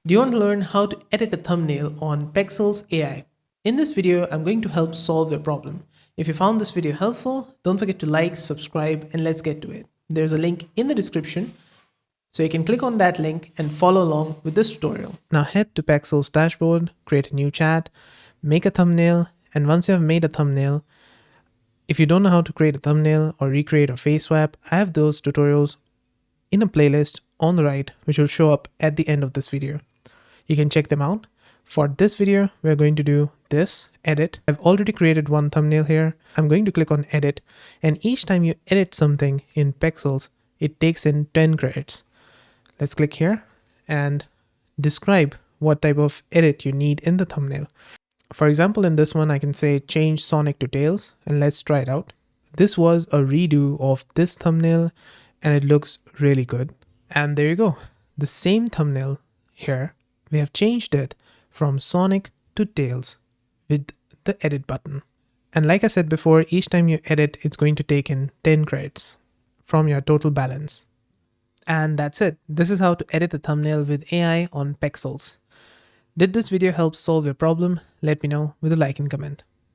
Do you want to learn how to edit a thumbnail on Pikzels AI? In this video, I'm going to help solve your problem. If you found this video helpful, don't forget to like, subscribe, and let's get to it. There's a link in the description, so you can click on that link and follow along with this tutorial. Now head to Pikzels dashboard, create a new chat, make a thumbnail, and once you have made a thumbnail, if you don't know how to create a thumbnail or recreate a face swap, I have those tutorials in a playlist on the right, which will show up at the end of this video. You can check them out. For this video, we're going to do this, edit. I've already created one thumbnail here. I'm going to click on edit, and each time you edit something in Pikzels, it takes in 10 credits. Let's click here and describe what type of edit you need in the thumbnail. For example, in this one, I can say change Sonic to Tails, and let's try it out. This was a redo of this thumbnail, and it looks really good. And there you go. The same thumbnail here, we have changed it from Sonic to Tails with the edit button. And like I said before, each time you edit, it's going to take in 10 credits from your total balance. And that's it. This is how to edit a thumbnail with AI on Pikzels. Did this video help solve your problem? Let me know with a like and comment.